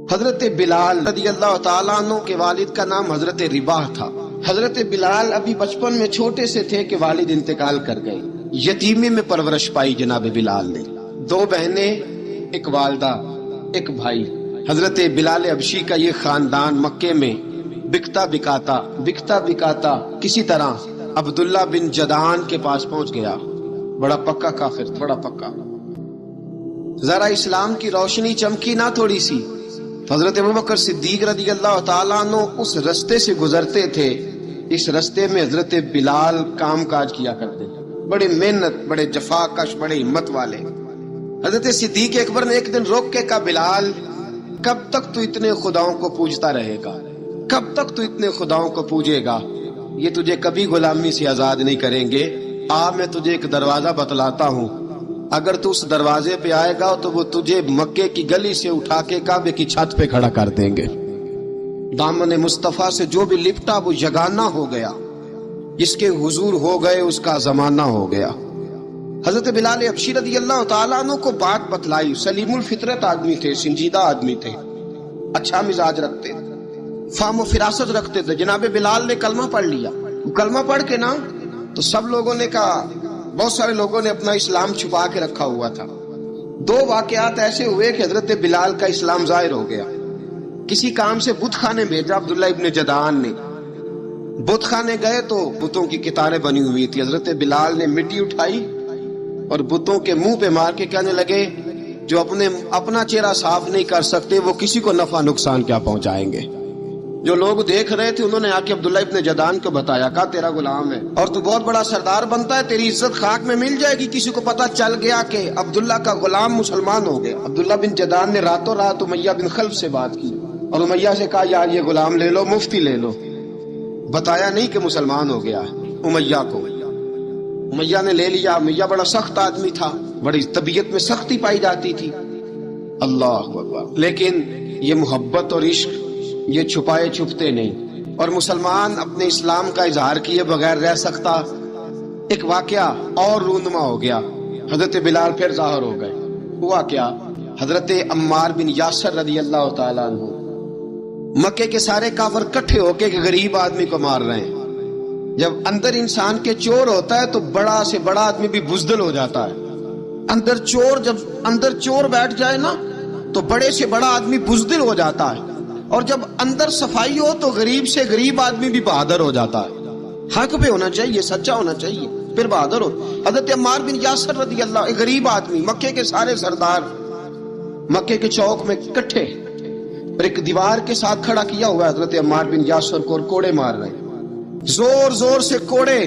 حضرت بلال رضی اللہ تعالیٰ عنہ کے والد کا نام حضرت رباح تھا۔ حضرت بلال ابھی بچپن میں چھوٹے سے تھے کہ والد انتقال کر گئے۔ یتیمی میں پرورش پائی جناب بلال نے، 2 بہنیں، ایک والدہ، ایک بھائی۔ حضرت بلال حبشی کا یہ خاندان مکے میں بکتا بکاتا کسی طرح عبداللہ بن جدعان کے پاس پہنچ گیا۔ بڑا پکا کافر، بڑا پکا۔ ذرا اسلام کی روشنی چمکی نہ تھوڑی سی، حضرت ابوبکر صدیق رضی اللہ تعالیٰ عنہ اس رستے سے گزرتے تھے۔ اس رستے میں حضرت بلال کام کاج کیا کرتے تھے، بڑے محنت، بڑے جفاکش، بڑے ہمت والے۔ حضرت صدیق اکبر نے ایک دن روک کے کہا، بلال کب تک تو اتنے خداؤں کو پوجتا رہے گا؟ کب تک تو اتنے خداؤں کو پوجے گا؟ یہ تجھے کبھی غلامی سے آزاد نہیں کریں گے۔ میں تجھے ایک دروازہ بتلاتا ہوں، اگر تو اس دروازے پہ آئے گا تو وہ تجھے مکے کی گلی سے اٹھا کے کعبے کی چھت پہ کھڑا کر دیں گے۔ دامن مصطفیٰ سے جو بھی لپٹا وہ یگانہ ہو گیا، جس کے حضور ہو گئے اس کا زمانہ ہو گیا۔ حضرت بلال حبشی رضی اللہ تعالیٰ عنہ کو بات بتلائی۔ سلیم الفطرت آدمی تھے، سنجیدہ آدمی تھے، اچھا مزاج رکھتے، فہم و فراست رکھتے تھے۔ جناب بلال نے کلمہ پڑھ لیا۔ کلمہ پڑھ کے نا تو سب لوگوں نے کہا، بہت سارے لوگوں نے اپنا اسلام چھپا کے رکھا ہوا تھا۔ 2 واقعات ایسے ہوئے کہ حضرت بلال کا اسلام ظاہر ہو گیا۔ کسی کام سے بت خانے بھیجا عبداللہ ابن جدعان نے۔ بت خانے گئے تو بتوں کی قطاریں بنی ہوئی تھی۔ حضرت بلال نے مٹی اٹھائی اور بتوں کے منہ پہ مار کے کہنے لگے، جو اپنا چہرہ صاف نہیں کر سکتے وہ کسی کو نفع نقصان کیا پہنچائیں گے۔ جو لوگ دیکھ رہے تھے انہوں نے آ کے عبداللہ ابن جدعان کو بتایا، کہا تیرا غلام ہے اور تو بہت بڑا سردار بنتا ہے، تیری عزت خاک میں مل جائے گی۔ کسی کو پتا چل گیا کہ عبداللہ کا غلام مسلمان ہو گیا۔ عبداللہ بن جدعان نے راتوں رات امیہ بن خلف سے بات کی اور امیہ سے کہا، یار یہ غلام لے لو، مفتی لے لو۔ بتایا نہیں کہ مسلمان ہو گیا امیہ کو۔ امیہ نے لے لیا۔ امیہ بڑا سخت آدمی تھا، بڑی طبیعت میں سختی پائی جاتی تھی۔ اللہ اکبر۔ لیکن یہ محبت اور عشق یہ چھپائے چھپتے نہیں، اور مسلمان اپنے اسلام کا اظہار کیے بغیر رہ سکتا۔ ایک واقعہ اور رونما ہو گیا، حضرت بلال پھر ظاہر ہو گئے۔ ہوا کیا؟ حضرت عمار بن یاسر رضی اللہ تعالیٰ عنہ، مکے کے سارے کافر کٹھے ہو کے ایک غریب آدمی کو مار رہے ہیں۔ جب اندر انسان کے چور ہوتا ہے تو بڑا سے بڑا آدمی بھی بزدل ہو جاتا ہے۔ جب اندر چور بیٹھ جائے نا تو بڑے سے بڑا آدمی بزدل ہو جاتا ہے، اور جب اندر صفائی ہو تو غریب سے غریب آدمی بھی بہادر ہو جاتا ہے۔ حق پہ ہونا چاہیے، سچا ہونا چاہیے، پھر بہادر ہو۔ حضرت عمار بن یاسر رضی اللہ، ایک غریب آدمی، مکے کے سارے سردار مکے کے چوک میں اکٹھے، اور ایک دیوار کے ساتھ کھڑا کیا ہوا ہے حضرت عمار بن یاسر کو، اور کوڑے مار رہے ہیں، زور زور سے کوڑے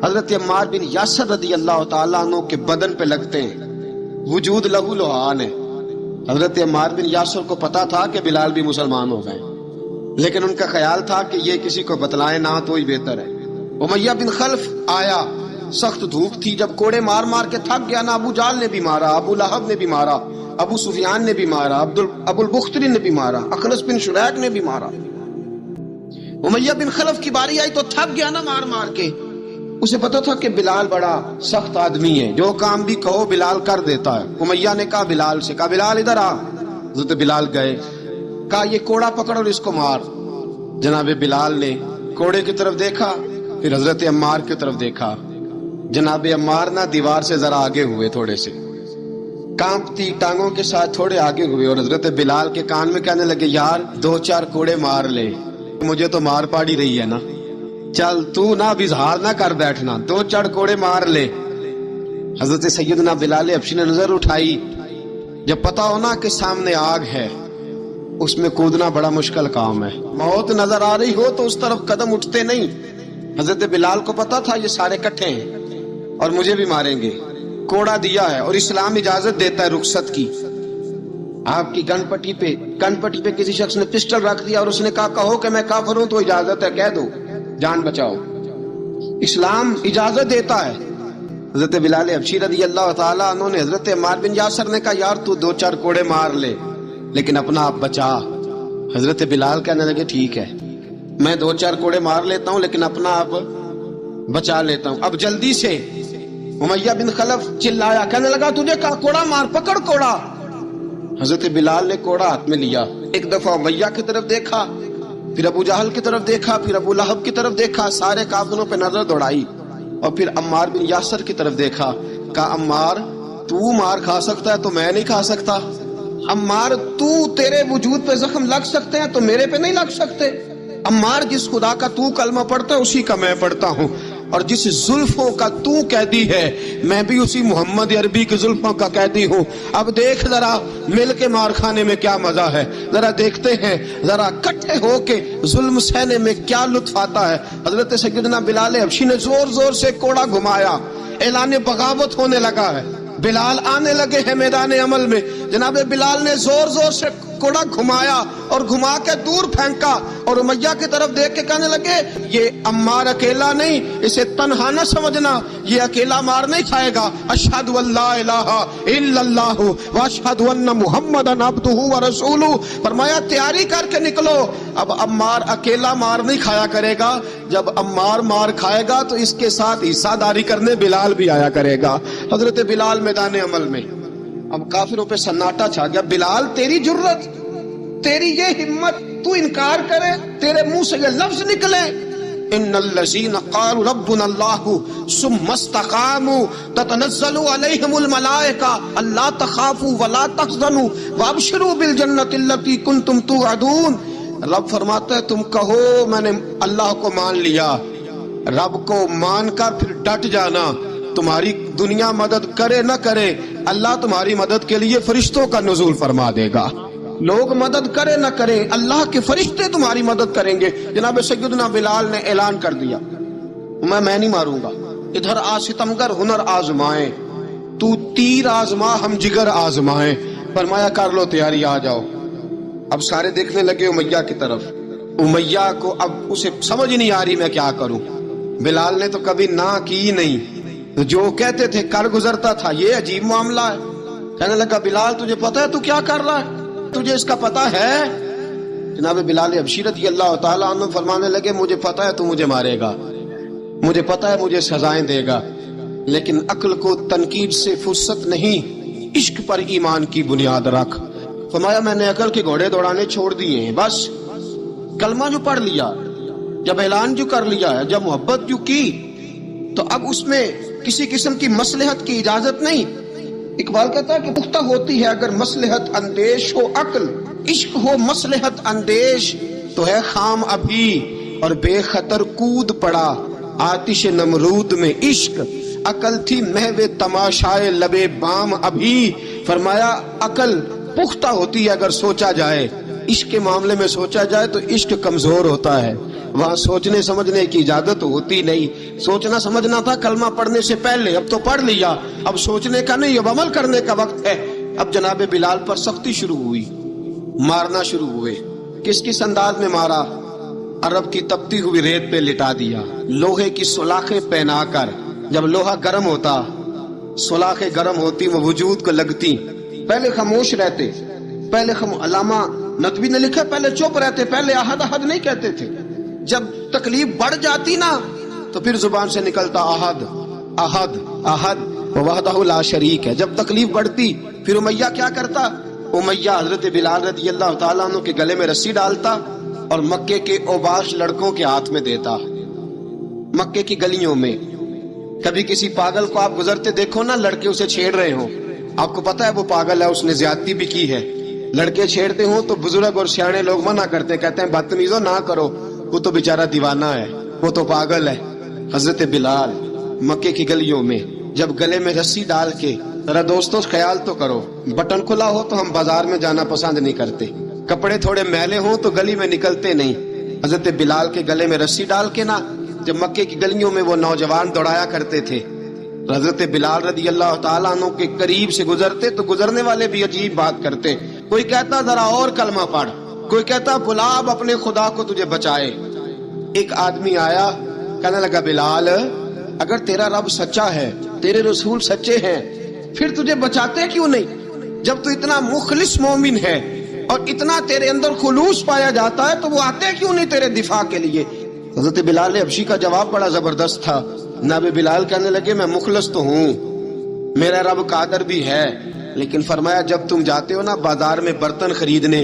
حضرت عمار بن یاسر رضی اللہ تعالیٰ عنہ کے بدن پہ لگتے ہیں، وجود لہو لہان ہے۔ حضرت عمار بن یاسر کو پتا تھا کہ بلال بھی مسلمان ہو گئے، لیکن ان کا خیال تھا کہ یہ کسی کو بتلائیں نہ تو ہی بہتر ہے۔ امیہ بن خلف آیا، سخت دھوپ تھی، جب کوڑے مار مار کے تھک گیا نا، ابو جال نے بھی مارا، ابو لہب نے بھی مارا، ابو سفیان نے بھی مارا، ابو البختری نے بھی مارا، اخنس بن شریک نے بھی مارا۔ امیہ بن خلف کی باری آئی تو تھک گیا نا مار مار کے۔ اسے پتا تھا کہ بلال بڑا سخت آدمی ہے، جو کام بھی کہو بلال کر دیتا ہے۔ امیہ نے کہا بلال سے، کہا بلال ادھر آ۔ حضرت بلال گئے، کہا یہ کوڑا پکڑ اور اس کو مار۔ جناب بلال نے کوڑے کی طرف دیکھا، پھر حضرت عمار کی طرف دیکھا۔ جناب عمار نہ دیوار سے ذرا آگے ہوئے، تھوڑے سے کانپتی ٹانگوں کے ساتھ تھوڑے آگے ہوئے، اور حضرت بلال کے کان میں کہنے لگے، یار 2-4 کوڑے مار لے، مجھے تو مار پاڑی رہی ہے نا، چل تو نہ اظہار نہ کر بیٹھنا، 2-4 کوڑے مار لے۔ حضرت سیدنا بلال حبشی نے نظر اٹھائی، جب پتا ہونا کہ سامنے آگ ہے، اس میں کودنا بڑا مشکل کام ہے، موت نظر آ رہی ہو تو اس طرف قدم اٹھتے نہیں۔ حضرت بلال کو پتا تھا یہ سارے کٹھے ہیں اور مجھے بھی ماریں گے۔ کوڑا دیا ہے، اور اسلام اجازت دیتا ہے رخصت کی۔ آپ کی کن پٹی پہ کسی شخص نے پسٹل رکھ دیا اور اس نے کہا، کہو کہ میں کافر ہوں تو اجازت ہے، کہہ دو، جان بچاؤ، اسلام اجازت دیتا ہے۔ حضرت بلال حبشی رضی اللہ تعالیٰ عنہ نے حضرت عمار بن یاسر نے کہا، یار تو 2-4 کوڑے مار لے لیکن اپنا آپ بچا۔ حضرت بلال کہنے لگے، ٹھیک ہے، میں 2-4 کوڑے مار لیتا ہوں لیکن اپنا آپ بچا لیتا ہوں۔ اب جلدی سے امیہ بن خلف چلایا، کہنے لگا، تجھے کہا کوڑا مار، پکڑ کوڑا۔ حضرت بلال نے کوڑا ہاتھ میں لیا، ایک دفعہ امیہ کی طرف دیکھا، پھر ابو جہل کی طرف دیکھا، پھر ابو لہب کی طرف دیکھا، سارے کافروں پہ نظر دوڑائی، اور پھر عمار بن یاسر کی طرف دیکھا، کہا عمار تو مار کھا سکتا ہے تو میں نہیں کھا سکتا، عمار تو تیرے وجود پہ زخم لگ سکتے ہیں تو میرے پہ نہیں لگ سکتے، عمار جس خدا کا تو کلمہ پڑھتا ہے اسی کا میں پڑھتا ہوں، اور جس زلفوں کا تو قیدی ہے میں بھی اسی محمد عربی کی زلفوں کا قیدی ہوں، اب دیکھ ذرا مل کے مار کھانے میں کیا مزہ ہے، ذرا دیکھتے ہیں ذرا اکٹھے ہو کے ظلم سہنے میں کیا لطف آتا ہے۔ حضرت سیدنا بلال حبشی نے زور زور سے کوڑا گھمایا، اعلان بغاوت ہونے لگا ہے، بلال آنے لگے ہیں میدان عمل میں، جناب بلال نے زور زور سے کوڑا گھمایا اور گھما کے دور پھینکا، اور امیہ کی طرف دیکھ کے کہنے لگے یہ عمار اکیلا نہیں، اسے تنہا نہ سمجھنا، یہ اکیلا مار نہیں کھائے گا، اشہد ان لا الہ الا اللہ واشہد ان محمدن عبدہ ورسولہ، فرمایا تیاری کر کے نکلو، اب عمار اکیلا مار نہیں کھایا کرے گا، جب عمار مار کھائے گا تو اس کے ساتھ حصہ داری کرنے بلال بھی آیا کرے گا۔ حضرت بلال میدان عمل میں، اب کافروں پہ سناٹا چھا گیا، بلال تیری جرت، تیری یہ ہمت، تو انکار کرے، تیرے منہ سے یہ لفظ نکلے، ان الذین قالوا ربنا اللہ ثم استقاموا تتنزل علیہم الملائکہ الا تخافوا ولا تحزنوا وابشروا بالجنۃ التی کنتم توعدون۔ رب فرماتا ہے تم کہو میں نے اللہ کو مان لیا، رب کو مان کر پھر ڈٹ جانا، تمہاری دنیا مدد کرے نہ کرے اللہ تمہاری مدد کے لیے فرشتوں کا نزول فرما دے گا، لوگ مدد کرے نہ کرے اللہ کے فرشتے تمہاری مدد کریں گے۔ جناب سیدنا بلال نے اعلان کر دیا میں نہیں ماروں گا، ادھر آ ستمگر ہنر آزمائیں، تو تیر آزما ہم جگر آزمائیں، فرمایا کر لو تیاری آ جاؤ۔ اب سارے دیکھنے لگے امیہ کی طرف، امیہ کو اب اسے سمجھ نہیں آ رہی میں کیا کروں، بلال نے تو کبھی نہ کی نہیں، جو کہتے تھے کر گزرتا تھا، یہ عجیب معاملہ ہے، کہنے لگا بلال تجھے پتا ہے تو کیا کر رہا ہے، تجھے اس کا پتا ہے؟ جناب بلال حبشی رضی اللہ تعالیٰ عنہ فرمانے لگے مجھے پتا ہے تو مجھے مارے گا، مجھے پتا ہے مجھے سزائیں دے گا، لیکن عقل کو تنقید سے فرصت نہیں، عشق پر ایمان کی بنیاد رکھ۔ فرمایا میں نے عقل کے گھوڑے دوڑانے چھوڑ دیے ہیں، بس کلمہ جو پڑھ لیا، جب اعلان جو کر لیا ہے، جب محبت جو کی تو اب اس میں کسی قسم کی مصلحت کی اجازت نہیں۔ اقبال کہتا ہے کہ پختہ ہوتی ہے اگر مصلحت اندیش ہو عقل، عشق ہو مصلحت اندیش تو ہے خام ابھی، اور بے خطر کود پڑا آتش نمرود میں عشق، عقل تھی محو تماشائے لبے بام ابھی۔ فرمایا عقل پختہ ہوتی ہے اگر سوچا جائے، عشق کے معاملے میں سوچا جائے تو عشق کمزور ہوتا ہے، وہاں سوچنے سمجھنے کی اجازت ہوتی نہیں۔ سوچنا سمجھنا تھا کلمہ پڑھنے سے پہلے، اب تو پڑھ لیا، اب سوچنے کا نہیں، اب عمل کرنے کا وقت ہے۔ اب جناب بلال پر سختی شروع ہوئی، مارنا شروع ہوئے۔ کس کس انداز میں مارا؟ عرب کی تپتی ہوئی ریت پہ لٹا دیا، لوہے کی سلاخیں پہنا کر، جب لوہا گرم ہوتا، سلاخیں گرم ہوتی وہ وجود کو لگتی، پہلے خاموش رہتے، پہلے علامہ ندوی نے لکھا پہلے چپ رہتے، پہلے احد احد نہیں کہتے تھے، جب تکلیف بڑھ جاتی نا تو پھر زبان سے نکلتا احد احد احد وحدہ لا شریک ہے۔ جب تکلیف بڑھتی پھر امیہ کیا کرتا؟ امیہ حضرت بلال رضی اللہ تعالیٰ عنہ کے گلے میں رسی ڈالتا اور مکے کے اوباش لڑکوں کے ہاتھ میں دیتا، مکے کی گلیوں میں۔ کبھی کسی پاگل کو آپ گزرتے دیکھو نا، لڑکے اسے چھیڑ رہے ہوں، آپ کو پتا ہے وہ پاگل ہے، اس نے زیادتی بھی کی ہے، لڑکے چھیڑتے ہوں تو بزرگ اور سیانے لوگ منع کرتے، کہتے ہیں بدتمیزوں نہ کرو، وہ تو بیچارہ دیوانہ ہے، وہ تو پاگل ہے۔ حضرت بلال مکے کی گلیوں میں جب گلے میں رسی ڈال کے، ذرا دوستوں خیال تو کرو، بٹن کھلا ہو تو ہم بازار میں جانا پسند نہیں کرتے، کپڑے تھوڑے میلے ہوں تو گلی میں نکلتے نہیں۔ حضرت بلال کے گلے میں رسی ڈال کے نا جب مکے کی گلیوں میں وہ نوجوان دوڑایا کرتے تھے، حضرت بلال رضی اللہ تعالیٰ عنہ کے قریب سے گزرتے تو گزرنے والے بھی عجیب بات کرتے، کوئی کہتا ذرا اور کلمہ پڑھ، کوئی کہتا بلا اب اپنے خدا کو تجھے بچائے۔ ایک آدمی آیا کہنے لگا بلال اگر تیرا رب سچا ہے، تیرے رسول سچے ہیں، پھر تجھے بچاتے کیوں نہیں؟ جب تو اتنا مخلص مومن ہے اور اتنا تیرے اندر خلوص پایا جاتا ہے تو وہ آتے کیوں نہیں تیرے دفاع کے لیے؟ حضرت بلال حبشی کا جواب بڑا زبردست تھا۔ جناب بلال کہنے لگے میں مخلص تو ہوں، میرا رب قادر بھی ہے، لیکن فرمایا جب تم جاتے ہو نا بازار میں برتن خریدنے،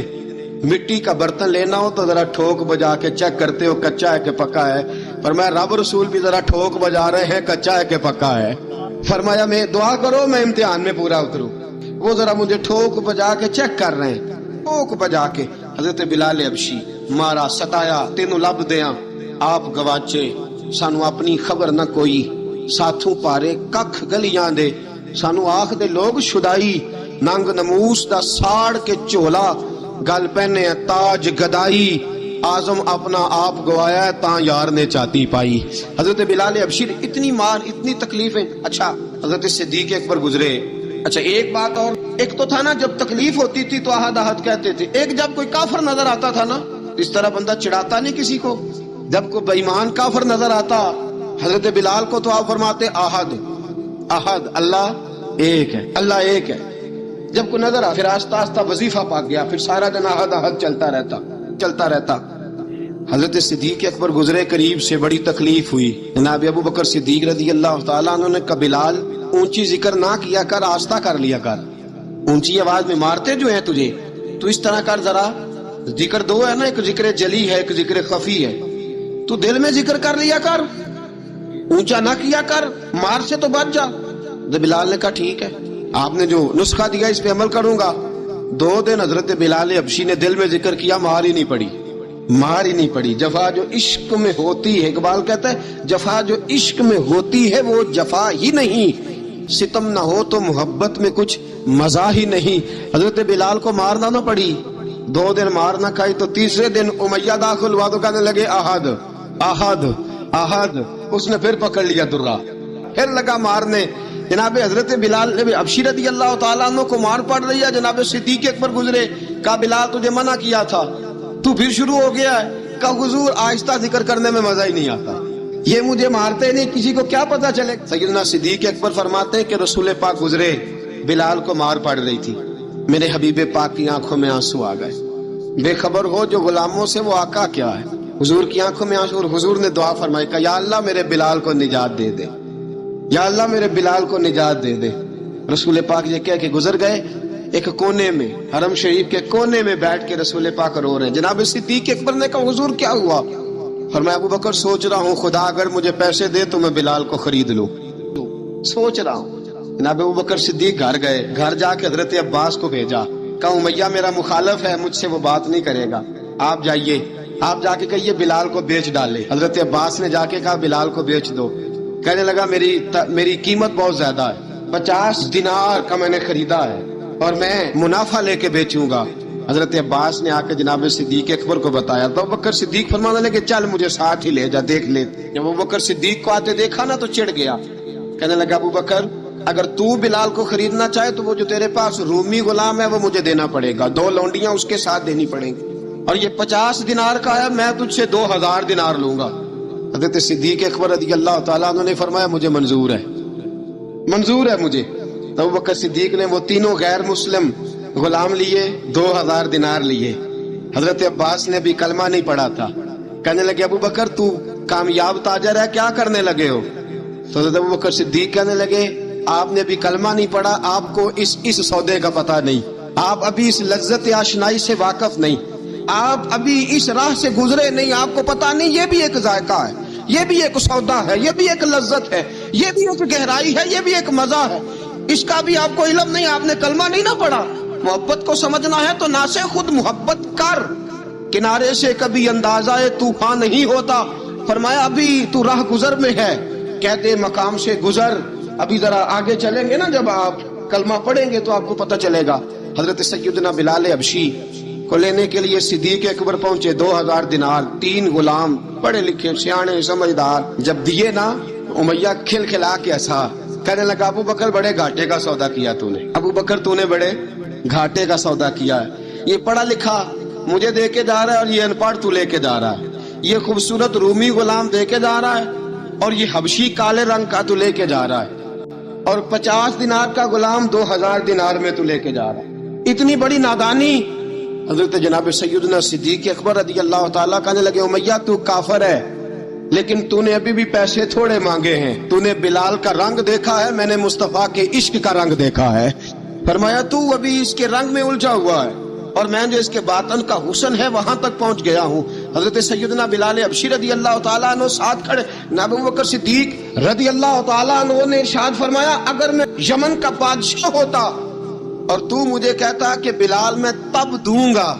مٹی کا برتن لینا ہو تو ذرا ٹھوک بجا کے چیک کرتے ہو کچا ہے کہ پکا ہے. فرمایا رب رسول بھی ذرا ٹھوک بجا رہے ہیں کچا ہے کہ پکا ہے. فرمایا میں دعا کرو میں امتحان میں پورا اتروں. وہ ذرا مجھے ٹھوک بجا کے چیک کر رہے ہیں، ٹھوک بجا کے. حضرت بلال حبشی مارا ستایا تینوں لب دیاں آپ گواچے سانو اپنی خبر نہ کوئی، ساتھوں پارے ککھ گلیاں دے سانو آخ دے لوگ شدائی، ننگ نموس دا ساڑ کے چولا گل پہنے تاج گدائی، آزم اپنا آپ گوایا تاں یار نے چاتی پائی. حضرت بلال حبشی اتنی مار اتنی تکلیفیں. اچھا حضرت صدیق اکبر گزرے. اچھا ایک بات اور، ایک تو تھا نا جب تکلیف ہوتی تھی تو احد احد کہتے تھے، ایک جب کوئی کافر نظر آتا تھا نا اس طرح بندہ چڑھاتا نہیں کسی کو. جب کوئی بے ایمان کافر نظر آتا حضرت بلال کو تو آپ فرماتے احد احد، اللہ ایک ہے، اللہ ایک ہے. جب کوئی نظر آ پھر آہستہ آہستہ وظیفہ پاک گیا، پھر سارا دن احد احد چلتا رہتا. حضرت صدیق اکبر گزرے قریب سے، بڑی تکلیف ہوئی. جناب ابو بکر صدیق رضی اللہ تعالیٰ عنہ نے کہا بلال اونچی ذکر نہ کیا کر، آہستہ کر لیا کر، اونچی آواز میں مارتے جو ہیں تجھے تو اس طرح کر. ذرا ذکر دو ہے نا، ایک ذکر جلی ہے ایک ذکر خفی ہے، تو دل میں ذکر کر لیا کر، اونچا نہ کیا کر، مار سے تو بچ جا. بلال نے کہا ٹھیک ہے، آپ نے جو نسخہ دیا اس پہ عمل کروں گا. 2 دن حضرت بلال حبشی نے دل میں ذکر کیا، مار ہی نہیں پڑی. جفا جو عشق میں ہوتی ہے، اقبال کہتا ہے جفا جو عشق میں ہوتی ہے وہ جفا ہی نہیں، ستم نہ ہو تو محبت میں کچھ مزہ ہی نہیں. حضرت بلال کو مارنا نہ پڑی، 2 دن مار نہ کھائی تو تیسرے دن امیہ داخل ہوا تو کہنے لگے احد احد احد. اس نے پھر پکڑ لیا درہ، پھر لگا مارنے. جناب حضرت بلال حبشی رضی اللہ تعالیٰ عنہ کو مار پڑ رہی ہے. جناب صدیق اکبر گزرے، کہا بلال تجھے منع کیا تھا تو پھر شروع ہو گیا ہے. کہا حضور آہستہ ذکر کرنے میں مزہ ہی نہیں آتا، یہ مجھے مارتے نہیں، کسی کو کیا پتا چلے. سیدنا صدیق اکبر فرماتے ہیں کہ رسول پاک گزرے، بلال کو مار پڑ رہی تھی، میرے حبیب پاک کی آنکھوں میں آنسو آ گئے. بے خبر ہو جو غلاموں سے وہ آقا کیا ہے. حضور کی آنکھوں میں آنسو، اور حضور نے دعا فرمائی کہ یا اللہ میرے بلال کو نجات دے دے، یا اللہ میرے بلال کو نجات دے دے. رسول پاک یہ کہہ کے گزر گئے. ایک کونے میں حرم شریف کے کونے میں بیٹھ کے رسول پاک رو رہے ہیں. جناب صدیق اکبر نے کہا حضور کیا ہوا؟ فرمایا ابو بکر سوچ رہا ہوں خدا اگر مجھے پیسے دے تو میں بلال کو خرید لوں، سوچ رہا ہوں. جناب ابو بکر صدیق گھر گئے، گھر جا کے حضرت عباس کو بھیجا، کہا امیہ میرا مخالف ہے، مجھ سے وہ بات نہیں کرے گا، آپ جائیے، آپ جا کے کہیے بلال کو بیچ ڈالے. حضرت عباس نے جا کے کہا بلال کو بیچ دو. کہنے لگا میری قیمت بہت زیادہ ہے، 50 دینار کا میں نے خریدا ہے اور میں منافع لے کے بیچوں گا. حضرت عباس نے آ کے جناب صدیق اکبر کو بتایا تو ابو بکر صدیق فرمانے لگے چل مجھے ساتھ ہی لے جا دیکھ لے. جب ابو بکر صدیق کو آتے دیکھا نا تو چڑ گیا، کہنے لگا ابو بکر اگر تو بلال کو خریدنا چاہے تو وہ جو تیرے پاس رومی غلام ہے وہ مجھے دینا پڑے گا، 2 لونڈیاں اس کے ساتھ دینی پڑیں گی، اور یہ 50 دینار کا ہے، میں تجھ سے 2000 دینار لوں گا. حضرت صدیق اکبر رضی اللہ تعالیٰ عنہ نے فرمایا مجھے منظور ہے مجھے. ابو بکر صدیق نے وہ تینوں غیر مسلم غلام لیے، 2000 دینار لیے. حضرت عباس نے بھی کلمہ نہیں پڑھا تھا. کہنے لگے ابو بکر تو کامیاب تاجر ہے، کیا کرنے لگے ہو؟ تو حضرت ابو بکر صدیق کہنے لگے آپ نے بھی کلمہ نہیں پڑھا، آپ کو اس سودے کا پتہ نہیں، آپ ابھی اس لذت آشنائی سے واقف نہیں، آپ ابھی اس راہ سے گزرے نہیں، آپ کو پتہ نہیں یہ بھی ایک ذائقہ ہے، یہ بھی ایک سودا ہے، یہ بھی ایک لذت ہے، یہ بھی ایک گہرائی ہے، یہ بھی ایک مزہ ہے، اس کا بھی آپ کو علم نہیں، آپ نے کلمہ نہیں نہ پڑھا. محبت کو سمجھنا ہے تو نہ سے خود محبت کر، کنارے سے کبھی اندازہ طوفان نہیں ہوتا. فرمایا ابھی تو راہ گزر میں ہے، کہتے مقام سے گزر، ابھی ذرا آگے چلیں گے نا، جب آپ کلمہ پڑھیں گے تو آپ کو پتہ چلے گا. حضرت سیدنا بلال حبشی کو لینے کے لیے صدیق اکبر پہنچے، 2000 دینار، 3 غلام پڑھے لکھے سیانے سمجھدار. جب دیے نا امیہ کھل کھلا کے ہنسا، کہنے لگا ابو بکر بڑے گھاٹے کا سودا کیا تو نے، ابو بکر تو نے بڑے گھاٹے کا سودا کیا ہے. یہ پڑھا لکھا مجھے دے کے جا رہا ہے اور یہ ان پڑھ تو لے کے جا رہا ہے، یہ خوبصورت رومی غلام دے کے جا رہا ہے اور یہ حبشی کالے رنگ کا تو لے کے جا رہا ہے، اور 50 دینار کا غلام 2000 دینار میں تو لے کے جا رہا ہے. اتنی بڑی نادانی. حضرت جناب سیدنا صدیق اکبر رضی اللہ تعالیٰ کہنے لگے امیہ تو کافر ہے لیکن تو نے ابھی بھی پیسے تھوڑے مانگے ہیں، تو نے بلال کا رنگ دیکھا ہے، میں نے مصطفیٰ کے عشق کا رنگ دیکھا ہے. فرمایا تو ابھی اس کے رنگ میں الجھا ہوا ہے اور میں جو اس کے باطن کا حسن ہے وہاں تک پہنچ گیا ہوں. حضرت سیدنا بلال حبشی رضی اللہ تعالیٰ عنہ ساتھ کھڑے. ابو بکر صدیق رضی اللہ تعالیٰ عنہ نے ارشاد فرمایا اگر میں یمن کا بادشاہ ہوتا اور تو مجھے کہتا کہ بلال میں تب دوں گا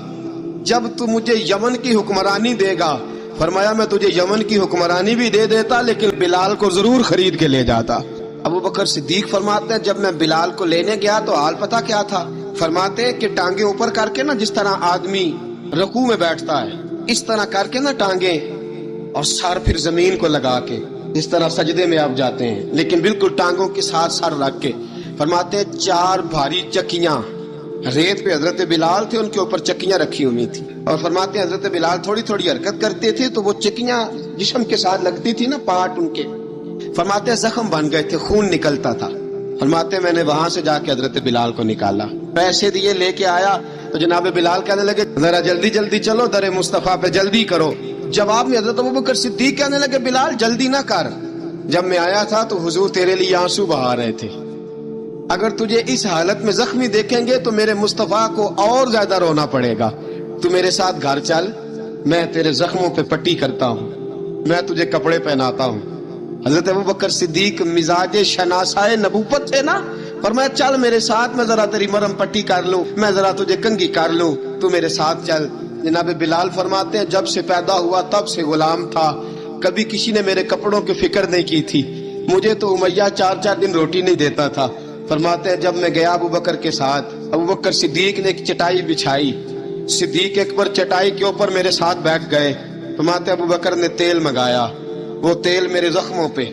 جب تو مجھے یمن کی حکمرانی دے گا، فرمایا میں تجھے یمن کی حکمرانی بھی دے دیتا لیکن بلال کو ضرور خرید کے لے جاتا. ابو بکر صدیق فرماتے ہیں جب میں بلال کو لینے گیا تو حال پتہ کیا تھا؟ فرماتے ہیں کہ ٹانگیں اوپر کر کے نا جس طرح آدمی رکوع میں بیٹھتا ہے اس طرح کر کے نا ٹانگیں اور سر پھر زمین کو لگا کے اس طرح سجدے میں آپ جاتے ہیں لیکن بالکل ٹانگوں کے ساتھ سر رکھ کے. فرماتے ہیں 4 بھاری چکیاں ریت پہ حضرت بلال تھے ان کے اوپر چکیاں رکھی ہوئی تھی اور فرماتے ہیں حضرت بلال تھوڑی تھوڑی حرکت کرتے تھے تو وہ چکیاں جسم کے ساتھ لگتی تھی نا پارٹ ان کے. فرماتے ہیں زخم بن گئے تھے خون نکلتا تھا. فرماتے ہیں میں نے وہاں سے جا کے حضرت بلال کو نکالا پیسے دیے لے کے آیا تو جناب بلال کہنے لگے ذرا جلدی جلدی چلو در مصطفیٰ پہ جلدی کرو. جواب میں حضرت ابوبکر صدیق کہنے لگے بلال جلدی نہ کر، جب میں آیا تھا تو حضور تیرے لیے آنسو بہا رہے تھے، اگر تجھے اس حالت میں زخمی دیکھیں گے تو میرے مصطفیٰ کو اور زیادہ رونا پڑے گا. تو میرے ساتھ گھر چل، میں تیرے زخموں پہ پٹی کرتا ہوں، میں تجھے کپڑے پہناتا ہوں. حضرت ابوبکر صدیق مزاج شناسائے نبوت تھے نا، فرمایا چل میرے ساتھ، میں ذرا تیری مرہم پٹی کر لوں، میں ذرا تجھے کنگھی کر لوں، تو میرے ساتھ چل. جناب بلال فرماتے ہیں جب سے پیدا ہوا تب سے غلام تھا، کبھی کسی نے میرے کپڑوں کی فکر نہیں کی تھی، مجھے تو امیہ 4 دن روٹی نہیں دیتا تھا. فرماتے ہیں جب میں گیا ابو بکر کے ساتھ، ابو بکر صدیق نے ایک چٹائی بچھائی، صدیق اکبر چٹائی کے اوپر میرے ساتھ بیٹھ گئے. فرماتے ہیں ابو بکر نے تیل منگایا، وہ تیل میرے زخموں پہ،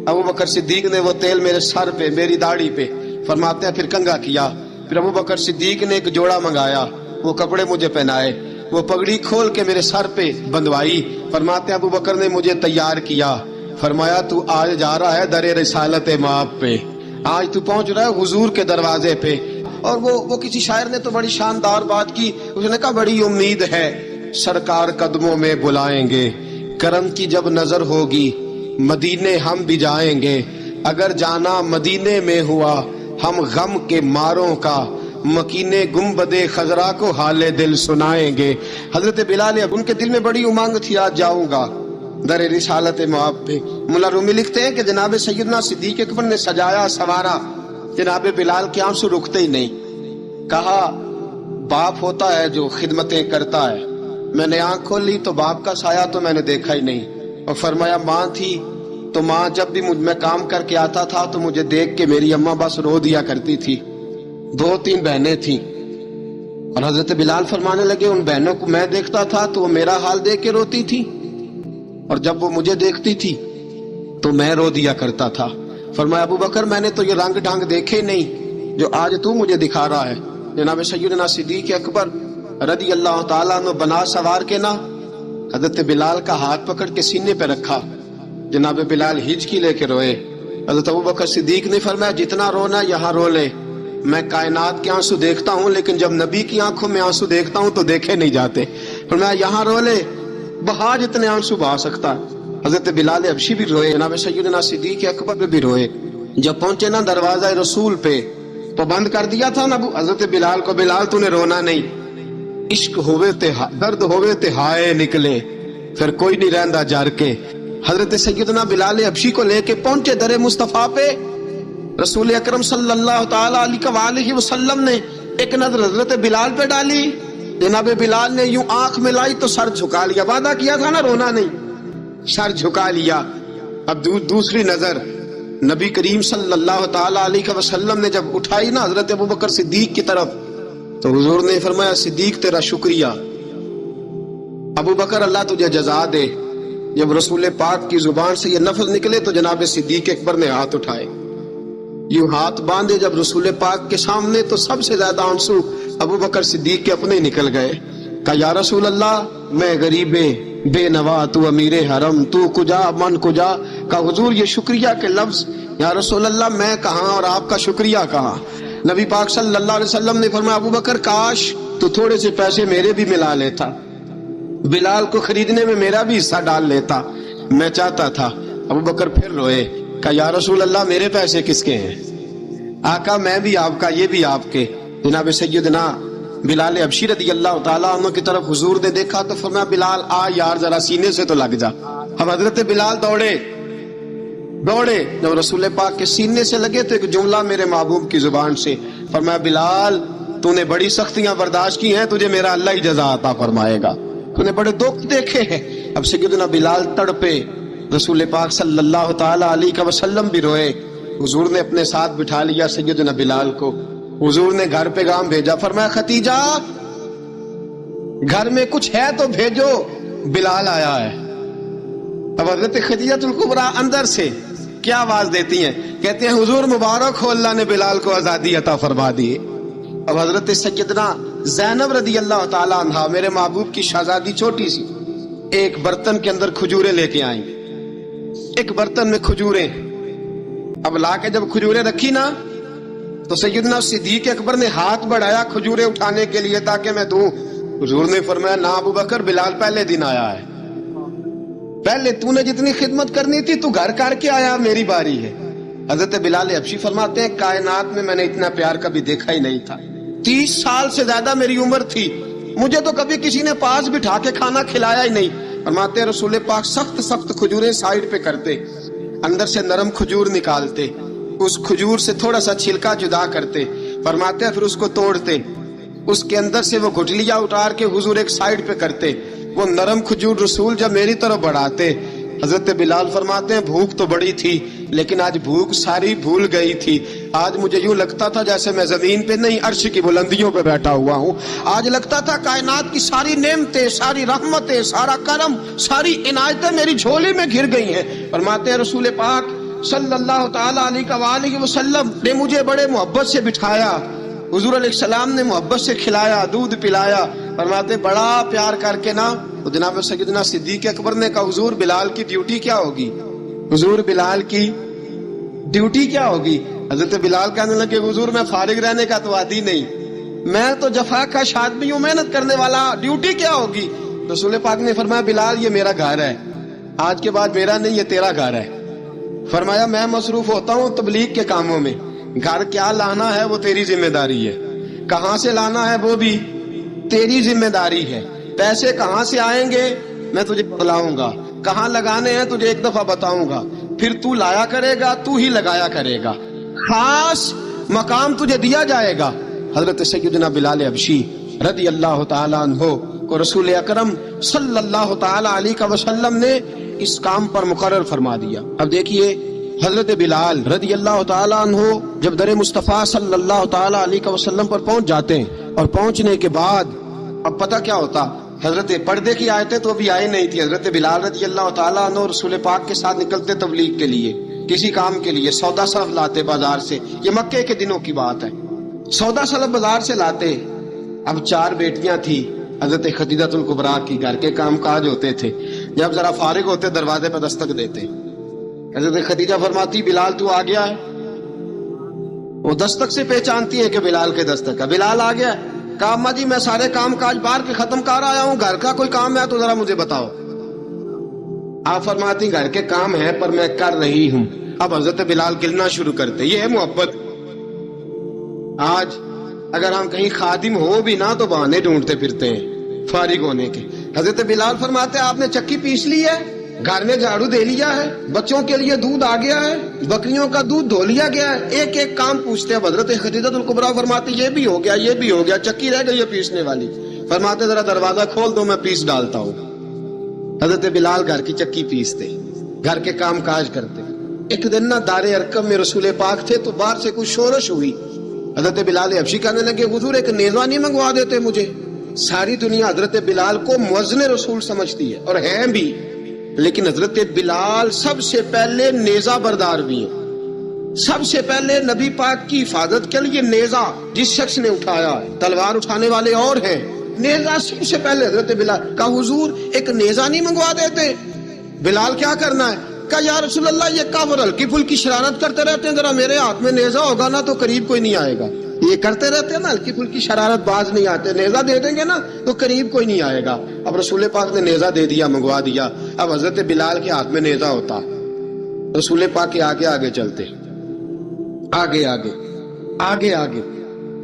ابو بکر صدیق نے وہ تیل میرے سر پہ میری داڑھی پہ، فرماتے ہیں پھر کنگھا کیا. پھر ابو بکر صدیق نے ایک جوڑا منگایا، وہ کپڑے مجھے پہنائے، وہ پگڑی کھول کے میرے سر پہ بندوائی. فرماتے ہیں ابو بکر نے مجھے تیار کیا، فرمایا تو آج جا رہا ہے در رسالت مآب پہ، آج تو پہنچ رہا ہے حضور کے دروازے پہ. اور وہ کسی شاعر نے تو بڑی شاندار بات کی، اس نے کہا بڑی امید ہے سرکار قدموں میں بلائیں گے، کرم کی جب نظر ہوگی مدینے ہم بھی جائیں گے، اگر جانا مدینے میں ہوا ہم غم کے ماروں کا مکینے گنبد خضرا کو حال دل سنائیں گے. حضرت بلال ان کے دل میں بڑی امنگ تھی آج جاؤں گا در رسالت مآب پہ. مولا رومی لکھتے ہیں کہ جناب سیدنا صدیق اکبر نے سجایا سوارا، جناب بلال کے آنسو رکتے ہی نہیں. کہا باپ ہوتا ہے جو خدمتیں کرتا ہے، میں نے آنکھ کھول لی تو باپ کا سایہ تو میں نے دیکھا ہی نہیں. اور فرمایا ماں تھی تو ماں جب بھی میں کام کر کے آتا تھا تو مجھے دیکھ کے میری اماں بس رو دیا کرتی تھی. 2-3 بہنیں تھیں اور حضرت بلال فرمانے لگے ان بہنوں کو میں دیکھتا تھا تو وہ میرا حال دیکھ کے روتی تھی اور جب وہ مجھے دیکھتی تھی تو میں رو دیا کرتا تھا. فرمایا ابو بکر میں نے تو یہ رنگ ڈھنگ دیکھے نہیں جو آج تو مجھے دکھا رہا ہے. جناب سیدنا صدیق اکبر رضی اللہ تعالیٰ عنہ بنا سوار کے نا حضرت بلال کا ہاتھ پکڑ کے سینے پہ رکھا. جناب بلال ہچکی لے کے روئے. حضرت ابو بکر صدیق نے فرمایا جتنا رونا یہاں رو لے، میں کائنات کے آنسو دیکھتا ہوں لیکن جب نبی کی آنکھوں میں آنسو دیکھتا ہوں تو دیکھے نہیں جاتے. فرمایا یہاں رو لے، بہا جتنے آنسو بہا سکتا. حضرت بلال حبشی بھی روئے، جناب سیدنا صدیق اکبر بھی روئے. جب پہنچے نا دروازہ رسول پہ تو بند کر دیا تھا نا حضرت بلال کو، بلال تو نے رونا نہیں، عشق ہوئے تے درد ہوئے تے ہائے نکلے، پھر کوئی نہیں رہندا جر کے. حضرت سیدنا بلال حبشی کو لے کے پہنچے در مصطفیٰ پہ. رسول اکرم صلی اللہ تعالی علیہ وسلم نے ایک نظر حضرت بلال پہ ڈالی. جناب بلال نے یوں آنکھ ملائی تو سر جھکا لیا، وعدہ کیا تھا نا رونا نہیں، سر جھکا لیا. اب دوسری نظر نبی کریم صلی اللہ تعالی علیہ وسلم نے جب اٹھائی نا حضرت ابوبکر صدیق کی طرف تو حضور نے فرمایا صدیق تیرا شکریہ، ابو بکر اللہ تجھے جزا دے. جب رسول پاک کی زبان سے یہ لفظ نکلے تو جناب صدیق اکبر نے ہاتھ اٹھائے، یوں ہاتھ باندھے جب رسول پاک کے سامنے تو سب سے زیادہ آنسو ابو بکر صدیق کے اپنے نکل گئے. کہا یا رسول اللہ میں غریب بے نوا، تو امیر حرم، تو کجا من کجا. کہا حضور یہ شکریہ کے لفظ، یا رسول اللہ میں کہاں اور آپ کا شکریہ کہاں. نبی پاک صلی اللہ علیہ وسلم نے فرمایا ابو بکر کاش تو تھوڑے سے پیسے میرے بھی ملا لیتا، بلال کو خریدنے میں میرا بھی حصہ ڈال لیتا، میں چاہتا تھا. ابو بکر پھر روئے. کہا یا رسول اللہ میرے پیسے کس کے ہیں، آقا میں بھی آپ کا، یہ بھی آپ کے۔ جناب سیدنا بلال حبشی رضی اللہ تعالیٰ عنہ کی طرف حضور نے دیکھا تو فرمایا بلال آ یار ذرا سینے سے تو لگ جا۔ اب حضرت بلال دوڑے، جب رسول پاک کے سینے سے لگے تو ایک جملہ میرے محبوب کی زبان سے فرمایا بلال تو نے بڑی سختیاں برداشت کی ہیں، تجھے میرا اللہ ہی جزا عطا فرمائے گا، تو نے بڑے دکھ دیکھے ہیں۔ اب سیدنا بلال تڑپے، رسول پاک صلی اللہ تعالی علیہ وسلم بھی روئے۔ حضور نے اپنے ساتھ بٹھا لیا سیدنا بلال کو، حضور نے گھر پیغام بھیجا، فرمایا ختیجہ گھر میں کچھ ہے تو بھیجو، بلال آیا ہے۔ اب حضرت خدیجہ الکبریٰ اندر سے کیا آواز دیتی ہیں، کہتے ہیں حضور مبارک ہو، اللہ نے بلال کو آزادی عطا فرما دی۔ اب حضرت سیدنا زینب رضی اللہ تعالی عنہا میرے محبوب کی شہزادی چھوٹی سی ایک برتن کے اندر کھجوریں لے کے آئیں، ایک برتن میں کھجوریں۔ اب لا کے جب کھجوریں رکھی نا تو سیدنا صدیق اکبر نے ہاتھ بڑھایا کھجوریں اٹھانے کے لیے تاکہ میں دوں۔ حضور نے فرمایا نہ ابو بکر، بلال پہلے دن آیا ہے، پہلے تو نے جتنی خدمت کرنی تھی تو گھر کر کے آیا، میری باری ہے۔ حضرت بلال حبشی فرماتے ہیں کائنات میں نے اتنا پیار کبھی دیکھا ہی نہیں تھا، 30 سال سے زیادہ میری عمر تھی، مجھے تو کبھی کسی نے پاس بٹھا کے کھانا کھلایا ہی نہیں۔ فرماتے ہیں رسول پاک سخت کھجوریں سائیڈ پہ کرتے، اندر سے نرم کھجور نکالتے، اس کھجور سے تھوڑا سا چھلکا جدا کرتے، فرماتے ہیں پھر اس کو توڑتے، اس کے اندر سے وہ گٹلیاں اتار کے حضور ایک سائیڈ پہ کرتے، وہ نرم کھجور رسول جب میری طرف بڑھاتے۔ حضرت بلال فرماتے ہیں بھوک تو بڑی تھی لیکن آج بھوک ساری بھول گئی تھی، آج مجھے یوں لگتا تھا جیسے میں زمین پہ نہیں عرش کی بلندیوں پہ بیٹھا ہوا ہوں، آج لگتا تھا کائنات کی ساری نعمتیں، ساری رحمتیں، سارا کرم، ساری عنایتیں میری جھولی میں گر گئی ہیں۔ فرماتے ہیں رسول پاک صلی اللہ تعالی علیہ وسلم نے مجھے بڑے محبت سے بٹھایا، حضور علیہ السلام نے محبت سے کھلایا، دودھ پلایا۔ فرماتے بڑا پیار کر کے نا تو جناب سیدنا صدیق اکبر نے کہا حضور بلال کی ڈیوٹی کیا ہوگی، حضور بلال کی ڈیوٹی کیا ہوگی؟ حضرت بلال کہنے لگے حضور میں فارغ رہنے کا تو عادی نہیں، میں تو جفا کا آدمی ہوں، محنت کرنے والا، ڈیوٹی کیا ہوگی؟ رسول پاک نے فرمایا بلال یہ میرا گھر ہے، آج کے بعد میرا نہیں یہ تیرا گھر ہے۔ فرمایا میں مصروف ہوتا ہوں تبلیغ کے کاموں میں، گھر کیا لانا ہے وہ تیری ذمہ داری ہے، کہاں سے لانا ہے وہ بھی تیری ذمہ داری ہے، پیسے کہاں سے آئیں گے میں تجھے بتلاؤں گا، کہاں لگانے ہیں تجھے ایک دفعہ بتاؤں گا، پھر تو لایا کرے گا، تو ہی لگایا کرے گا، خاص مقام تجھے دیا جائے گا۔ حضرت سیدنا بلال حبشی رضی اللہ تعالی عنہ کو رسول اکرم صلی اللہ تعالی علیہ وسلم نے اس کام پر مقرر فرما دیا۔ اب دیکھیے حضرت بلال رضی اللہ تعالی عنہ جب در مصطفیٰ صلی اللہ تعالی علیہ وسلم پر پہنچ جاتے ہیں اور پہنچنے کے بعد اب پتہ کیا ہوتا، حضرت پردے کی آیتیں تو ابھی آئی نہیں تھی، حضرت بلال رضی اللہ تعالیٰ عنہ رسول پاک کے ساتھ نکلتے تبلیغ کے لیے، کسی کام کے لیے، سودا سلف لاتے بازار سے، یہ مکے کے دنوں کی بات ہے، سودا سلف بازار سے لاتے۔ اب 4 بیٹیاں تھی حضرت خدیجہ الکبریٰ کی، گھر کے کام کاج ہوتے تھے، جب ذرا فارغ ہوتے دروازے پہ دستک دیتے، حضرت خدیجہ فرماتی بلال تو آ گیا ہے، وہ دستک سے پہچانتی ہے کہ بلال کے دستک ہے، بلال آ گیا ہے، کہا اماں جی میں سارے کام کاج باہر کے ختم کر آیا ہوں، گھر کا کوئی کام ہے تو ذرا مجھے بتاؤ۔ آپ فرماتی گھر کے کام ہے پر میں کر رہی ہوں۔ اب حضرت بلال گلنا شروع کرتے، یہ ہے محبت۔ آج اگر ہم کہیں خادم ہو بھی نہ تو بہانے ڈھونڈتے پھرتے ہیں فارغ ہونے کے۔ حضرت بلال فرماتے آپ نے چکی پیس لی ہے، گھر میں جھاڑو دے لیا ہے، بچوں کے لیے دودھ آ گیا ہے، بکریوں کا دودھ دھو لیا گیا ہے، ایک ایک کام پوچھتے ہیں۔ حضرت خدیجہ الکبریٰ فرماتے یہ بھی ہو گیا، یہ بھی ہو گیا، چکی رہ گئی ہے پیسنے والی۔ فرماتے ذرا دروازہ کھول دو میں پیس ڈالتا ہوں۔ حضرت بلال گھر کی چکی پیستے، گھر کے کام کاج کرتے۔ ایک دن نہ دار ارقم میں رسول پاک تھے تو باہر سے کچھ شورش ہوئی، حضرت بلال حبشی کہنے لگے حضور ایک نیزہ نہیں منگوا دیتے مجھے؟ ساری دنیا حضرت بلال کو مؤذن رسول سمجھتی ہے اور ہیں بھی، لیکن حضرت بلال سب سے پہلے نیزہ بردار بھی ہیں، سب سے پہلے نبی پاک کی حفاظت کے لیے نیزہ جس شخص نے اٹھایا ہے، تلوار اٹھانے والے اور ہیں، نیزہ سب سے پہلے حضرت بلال کا حضور ایک نیزہ نہیں منگوا دیتے؟ بلال کیا کرنا ہے؟ کہا یا رسول اللہ یہ کافر ہلکی پھلکی شرارت کرتے رہتے ہیں، ذرا میرے ہاتھ میں نیزہ ہوگا نا تو قریب کوئی نہیں آئے گا، یہ کرتے رہتے ہیں نا ہلکی پھلکی شرارت، باز نہیں آتے، نیزہ دے دیں گے نا تو قریب کوئی نہیں آئے گا۔ اب رسول پاک نے نیزہ دے دیا، منگوا دیا۔ اب حضرت بلال کے ہاتھ میں نیزہ ہوتا، رسول پاک کے آگے آگے چلتے، آگے آگے آگے آگے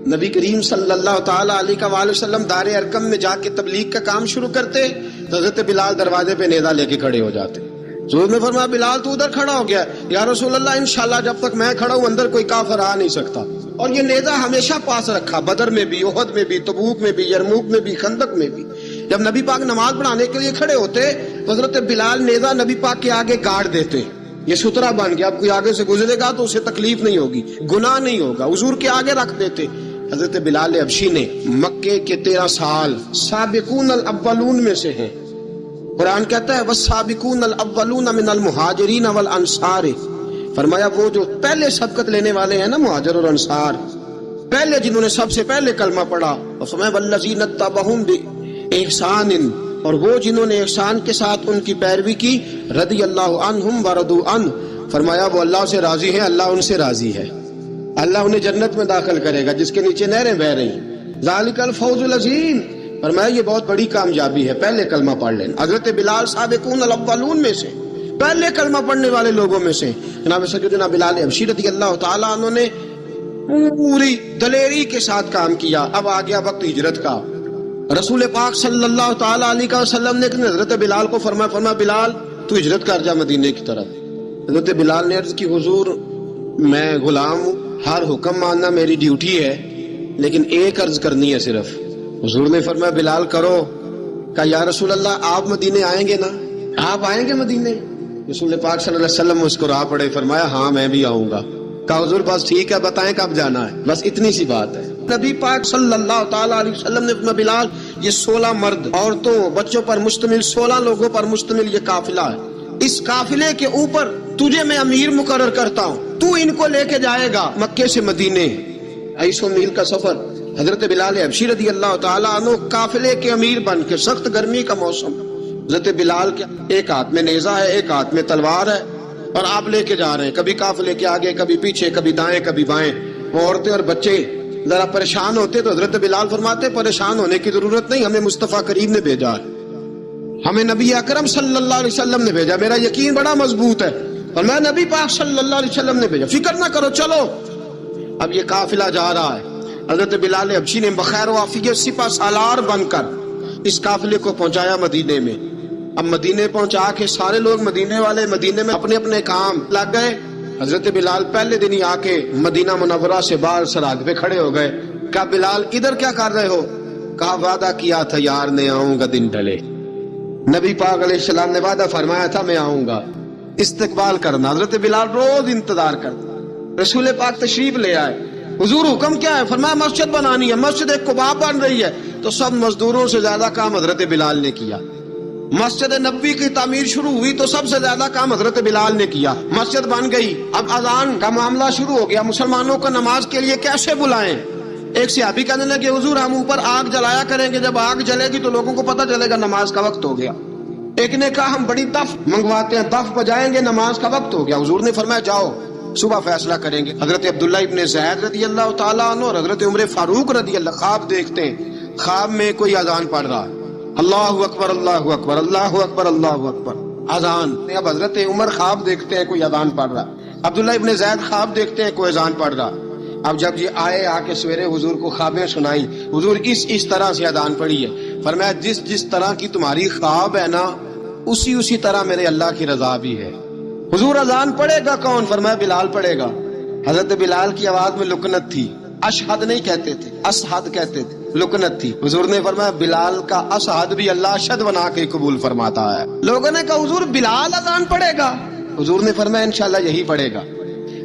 نبی کریم صلی اللہ تعالی علیہ وآلہ وسلم دار ارقم میں جا کے تبلیغ کا کام شروع کرتے تو حضرت بلال دروازے پہ نیزہ لے کے کھڑے ہو جاتے. حضور نے فرمایا بلال تو ادھر کھڑا ہو گیا. یا رسول اللہ انشاءاللہ جب تک میں کھڑا ہوں اندر کوئی کافر آ نہیں سکتا. اور یہ نیزہ ہمیشہ پاس رکھا، بدر میں بھی، احد میں بھی، تبوک میں بھی، یرموک میں بھی، خندق میں بھی. جب نبی پاک نماز پڑھانے کے لیے کھڑے ہوتے تو حضرت بلال نیزہ نبی پاک کے آگے گاڑ دیتے. یہ سترا بن گیا، اب کوئی آگے سے گزرے گا تو اسے تکلیف نہیں ہوگی، گناہ نہیں ہوگا. حضور کے آگے رکھ دیتے. حضرت بلال حبشی نے مکے کے 13 سال سابقون الاولون میں سے ہیں. قرآن کہتا ہے والسابقون الاولون من المہاجرین والانصار. فرمایا وہ جو پہلے سبقت لینے والے ہیں نا، مہاجر اور انصار، پہلے جنہوں نے سب سے پہلے کلمہ پڑھا. اور فرمایا والذین اتبعوہم باحسان، اور وہ جنہوں نے احسان کے ساتھ ان کی پیروی کی، رضی اللہ عنہم ورضوا عنہ. فرمایا وہ اللہ سے راضی ہیں، اللہ ان سے راضی ہے. اللہ انہیں جنت میں داخل کرے گا جس کے نیچے نہریں بہ رہی ہیں. ذالک الفوز العظیم. فرمایا یہ بہت بڑی کامیابی ہے، پہلے کلمہ پڑھ لینا. حضرت بلال سابقون الاولون میں سے، پہلے کلمہ پڑھنے والے لوگوں میں سے. جناب سیدنا بلال حبشی رضی اللہ تعالیٰ عنہ نے پوری دلیری کے ساتھ کام کیا. اب آ گیا وقت ہجرت کا. رسول پاک صلی اللہ تعالیٰ علیہ وسلم نے حضرت بلال کو فرمایا بلال تو ہجرت کر جا مدینے کی طرف. حضرت بلال نے عرض کی حضور میں غلام ہوں، ہر حکم ماننا میری ڈیوٹی ہے، لیکن ایک عرض کرنی ہے صرف. حضور نے فرمایا بلال کرو. کہا یا رسول اللہ آپ مدینے آئیں گے نا، آپ آئیں گے مدینے؟ رسول پاک صلی اللہ علیہ وسلم مسکرا پڑے. فرمایا ہاں میں بھی آؤں گا. کہا حضور بس ٹھیک ہے، بتائیں کب جانا ہے، بس اتنی سی بات ہے. نبی پاک صلی اللہ تعالیٰ علیہ وسلم نے فرمایا بلال یہ 16 مرد عورتوں بچوں پر مشتمل 16 لوگوں پر مشتمل یہ قافلہ ہے. اس قافلے کے اوپر تجھے میں امیر مقرر کرتا ہوں، تو ان کو لے کے جائے گا مکے سے مدینے. 250 میل کا سفر. حضرت بلال حبشی رضی اللہ تعالیٰ عنہ قافلے کے امیر بن کے، سخت گرمی کا موسم، حضرت بلال کے ایک ہاتھ میں نیزہ ہے، ایک ہاتھ میں تلوار ہے، اور آپ لے کے جا رہے ہیں، کبھی قافلے کے آگے، کبھی پیچھے، کبھی دائیں کبھی بائیں. وہ عورتیں اور بچے ذرا پریشان ہوتے تو حضرت بلال فرماتے پریشان ہونے کی ضرورت نہیں، ہمیں مصطفیٰ کریم نے بھیجا ہے، ہمیں نبی اکرم صلی اللہ علیہ وسلم نے بھیجا. میرا یقین بڑا مضبوط ہے اور میں نبی پاک صلی اللہ علیہ وسلم نے بھیجا، فکر نہ کرو چلو. اب یہ قافلہ جا رہا ہے. حضرت بلال حبشی نے بخیر و عافیت سپہ سالار بن کر اس قافلے کو پہنچایا مدینے میں. اب مدینے پہنچا کے سارے لوگ مدینے والے مدینے میں اپنے اپنے کام لگ گئے. حضرت بلال پہلے دن ہی آ کے مدینہ منورہ سے باہر سرحد پہ کھڑے ہو گئے. کہا بلال ادھر کیا کر رہے ہو؟ کہا وعدہ کیا تھا یار نے آؤں گا دن ڈھلے. نبی پاک علیہ السلام نے وعدہ فرمایا تھا میں آؤں گا، استقبال کرنا. حضرت بلال روز انتظار کرتا. رسول پاک تشریف لے آئے. حضور حکم کیا ہے؟ فرمایا مسجد بنانی ہے. مسجد قباء بن رہی ہے. تو سب مزدوروں سے زیادہ کام حضرت بلال نے کیا. مسجد نبوی کی تعمیر شروع ہوئی تو سب سے زیادہ کام حضرت بلال نے کیا. مسجد بن گئی. اب اذان کا معاملہ شروع ہو گیا. مسلمانوں کو نماز کے لیے کیسے بلائیں؟ ایک صحابی کہنے لگے حضور ہم اوپر آگ جلایا کریں گے، جب آگ جلے گی تو لوگوں کو پتہ چلے گا نماز کا وقت ہو گیا. ایک نے کہا ہم بڑی دف منگواتے ہیں، دف بجائیں گے، نماز کا وقت ہو گیا. حضور نے فرمایا جاؤ صبح فیصلہ کریں گے. حضرت عبداللہ ابن زید رضی اللہ تعالیٰ عنہ اور حضرت عمر فاروق رضی اللہ خواب دیکھتے ہیں. خواب میں کوئی اذان پڑھ رہا ہے، اللہ اکبر اللہ اکبر اللہ اکبر اللہ اکبر، اذان. اب حضرت عمر خواب دیکھتے ہیں کوئی اذان پڑھ رہا. عبداللہ ابن زید خواب دیکھتے ہیں کوئی اذان پڑھ رہا. اب جب یہ آئے آ کے سویرے حضور کو خوابیں سنائی. حضور اس طرح سے اذان پڑھی ہے. فرمایا جس طرح کی تمہاری خواب ہے نا اسی طرح میرے اللہ کی رضا بھی ہے. حضور اذان پڑھے گا کون؟ فرمایا بلال پڑھے گا. حضرت بلال کی آواز میں لکنت تھی. اشہد نہیں کہتے تھے، اسہد کہتے تھے، لکنت تھی. حضور نے فرمایا بلال کا اسہد بھی اللہ اشہد بنا کے قبول فرماتا ہے. لوگوں نے کہا حضور بلال اذان پڑھے گا. حضور نے فرمایا انشاءاللہ یہی پڑھے گا.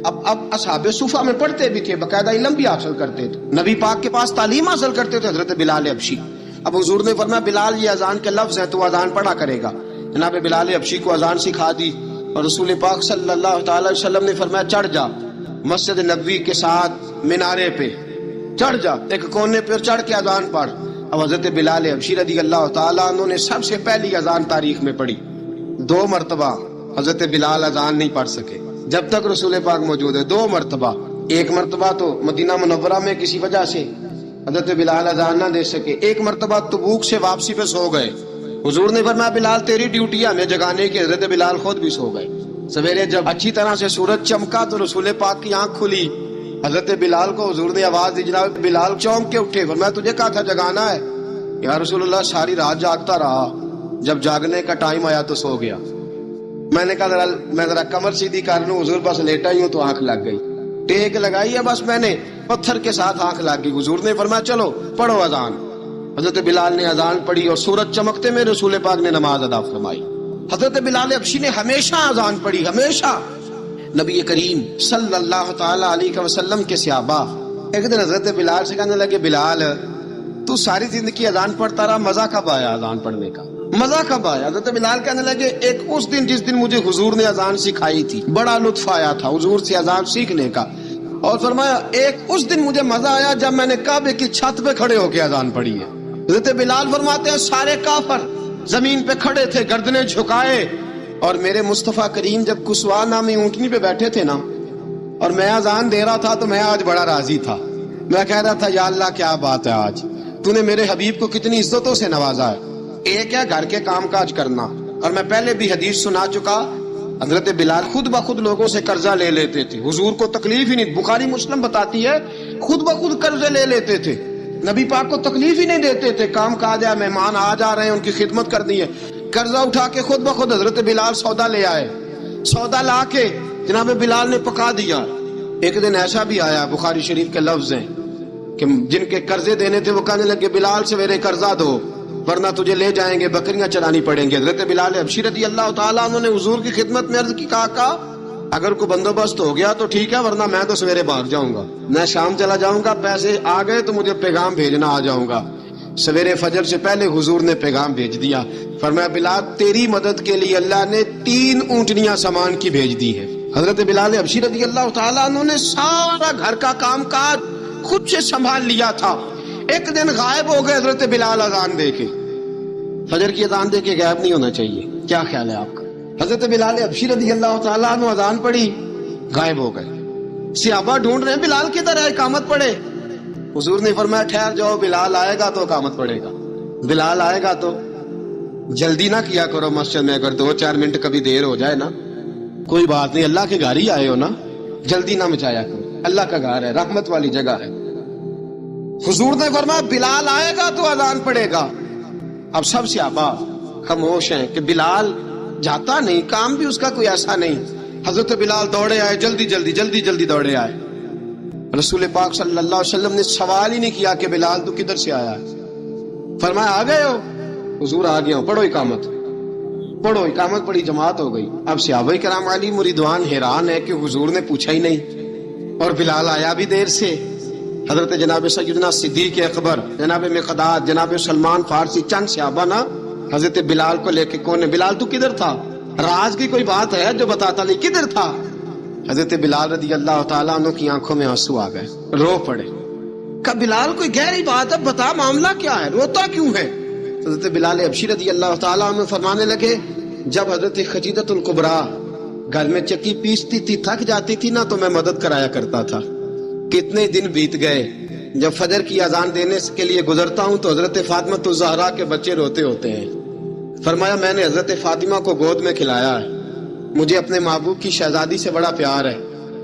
اب اصحاب صفہ میں پڑھتے بھی تھے، باقاعدہ علم بھی حاصل کرتے تھے، نبی پاک کے پاس تعلیم حاصل کرتے تھے حضرت بلال حبشی. اب حضور نے فرمایا بلال یہ اذان کے لفظ ہے تو اذان پڑھا کرے گا. جناب بلال حبشی کو اذان سکھا دی اور رسول پاک صلی اللہ تعالی وسلم نے فرمایا چڑھ جا مسجد نبوی کے ساتھ مینارے پہ، چڑھ جا ایک کونے پہ چڑھ کے اذان پڑھ. اب حضرت بلال حبشی رضی اللہ تعالیٰ عنہ نے سب سے پہلی اذان تاریخ میں پڑھی. 2 مرتبہ حضرت بلال اذان نہیں پڑھ سکے جب تک رسول پاک موجود ہے. 2 مرتبہ. ایک مرتبہ تو مدینہ منورہ میں کسی وجہ سے حضرت بلال اذان نہ دے سکے. ایک مرتبہ تبوک سے واپسی پہ سو گئے. حضور نے فرمایا بلال تیری ڈیوٹی ہے ہمیں جگانے کی. حضرت بلال خود بھی سو گئے. سویرے جب اچھی طرح سے سورج چمکا تو رسول پاک کی آنکھ کھلی. حضرت بلال کو حضور نے آواز دی، جناب بلال چونک کے اٹھے، فرمایا تجھے کہا تھا جگانا ہے؟ یا رسول اللہ ساری رات جاگتا رہا، جب جاگنے کا ٹائم آیا تو سو گیا۔ میں نے کہا میں ذرا کمر سیدھی کر لوں، حضور پاس لیٹا ہی ہوں تو آنکھ لگ گئی، ٹیک لگائی ہے بس میں نے، پتھر کے ساتھ آنکھ لگ گئی۔ حضور نے فرمایا چلو پڑھو اذان۔ حضرت بلال نے اذان پڑھی اور سورج چمکتے میں رسول پاک نے نماز ادا فرمائی۔ حضرت بلال حبشی نے ہمیشہ اذان پڑھی، ہمیشہ۔ نبی کریم صلی اللہ تعالی علیہ وسلم کے صحابہ ایک دن حضرت بلال سے کہنے لگے، بلال تو ساری زندگی اذان پڑھتا رہا، مزہ کب آیا اذان پڑھنے کا، مزہ کب آیا؟ حضرت بلال کہنے لگے ایک اس دن جس دن مجھے حضور نے اذان سکھائی تھی، بڑا لطف آیا تھا حضور سے اذان سیکھنے کا، اور فرمایا ایک اس دن مجھے مزہ آیا جب میں نے کعبے کی چھت پہ کھڑے ہو کے اذان پڑھی ہے۔ حضرت بلال فرماتے ہیں سارے کافر زمین پہ کھڑے تھے گردنیں جھکائے، اور میرے مصطفیٰ کریم جب کسوا نامی اونٹنی پہ بیٹھے تھے نا، اور میں اذان دے رہا تھا تو میں آج بڑا راضی تھا، میں کہہ رہا تھا یا اللہ کیا بات ہے، آج تو نے میرے حبیب کو کتنی عزتوں سے نوازا ہے۔ ایک ہے گھر کے کام کاج کرنا، اور میں پہلے بھی حدیث سنا چکا، حضرت بلال خود بخود لوگوں سے قرضہ لے لیتے تھے، حضور کو تکلیف ہی نہیں، بخاری مسلم بتاتی ہے خود بخود قرضے لے لیتے تھے، نبی پاک کو تکلیف ہی نہیں دیتے تھے، کام کاج ہے، مہمان آ جا رہے ہیں ان کی خدمت کرنی ہے، قرضہ اٹھا کے خود بخود حضرت بلال سودا لے آئے، سودا لا کے جناب بلال نے پکا دیا۔ ایک دن ایسا بھی آیا، بخاری شریف کے لفظ ہیں کہ جن کے قرضے دینے تھے وہ کہنے لگے بلال سویرے قرضہ دو ورنہ تجھے لے جائیں گے، بکریاں چرانی پڑیں گے۔ حضرت بلال حبشی رضی اللہ تعالیٰ عنہ نے حضور کی خدمت میں عرض کی، کہا اگر کوئی بندوبست ہو گیا تو ٹھیک ہے، ورنہ میں تو سویرے بھاگ جاؤں گا، میں شام چلا جاؤں گا، پیسے آ گئے تو مجھے پیغام بھیجنا، آ جاؤں گا۔ سویرے فجر سے پہلے حضور نے پیغام بھیج دیا، فرمایا بلال تیری مدد کے لیے اللہ نے 3 اونٹنیاں سامان کی بھیج دی ہے۔ حضرت بلال حبشی رضی اللہ تعالیٰ عنہ نے سارا گھر کا کام کاج خود سے سنبھال لیا تھا۔ ایک دن غائب ہو گئے حضرت بلال اذان دے کے، فجر کی اذان دے کے غائب نہیں ہونا چاہیے، کیا خیال ہے آپ کا؟ حضرت بلال حبشی رضی اللہ تعالیٰ عنہ اذان پڑھی، غائب ہو گئے، صحابہ ڈھونڈ رہے ہیں بلال کدھر ہے، اقامت پڑھے۔ حضور نے فرمایا ٹھہر جاؤ، بلال آئے گا تو اقامت پڑھے گا، بلال آئے گا تو جلدی نہ کیا کرو مسجد میں، اگر 2-4 منٹ کبھی دیر ہو جائے نا کوئی بات نہیں، اللہ کے گھر ہی آئے ہو نا، جلدی نہ مچایا کرو، اللہ کا گھر ہے، رحمت والی جگہ ہے۔ حضور نے فرمایا بلال آئے گا تو اذان پڑھے گا۔ اب سب صحابہ خاموش ہیں کہ بلال جاتا نہیں، کام بھی اس کا کوئی ایسا نہیں۔ حضرت بلال دوڑے آئے، جلدی دوڑے آئے۔ رسول پاک صلی اللہ علیہ وسلم نے سوال ہی نہیں کیا کہ بلال تو کدھر سے آیا ہے، فرمایا آ گئے ہو؟ حضور آ گیا ہوں، پڑھو اقامت، پڑھو اقامت پڑھی، جماعت ہو گئی۔ اب صحابہ کرام علیہ مریدوان حیران ہے کہ حضور نے پوچھا ہی نہیں اور بلال آیا بھی دیر سے۔ حضرت جناب سیدنا صدیق اکبر، جناب مقداد، جناب سلمان فارسی، چند صحابہ نا حضرت بلال کو لے کے، کون ہے بلال تو کدھر تھا، راز کی کوئی بات ہے جو بتاتا نہیں، کدھر تھا؟ حضرت بلال رضی اللہ تعالیٰ عنہ کی آنکھوں میں آنسو آ گئے، رو پڑے۔ کہ بلال کوئی گہری بات ہے، بتا معاملہ کیا ہے، روتا کیوں ہے؟ حضرت بلال حبشی رضی اللہ تعالیٰ عنہ فرمانے لگے جب حضرت خدیجہ الکبریٰ گھر میں چکی پیستی تھی، تھک جاتی تھی نا تو میں مدد کرایا کرتا تھا۔ کتنے دن بیت گئے، جب فجر کی اذان دینے کے لیے گزرتا ہوں تو حضرت فاطمہ الزہرا کے بچے روتے ہوتے ہیں۔ فرمایا میں نے حضرت فاطمہ کو گود میں کھلایا ہے، مجھے اپنے محبوب کی شہزادی سے بڑا پیار ہے۔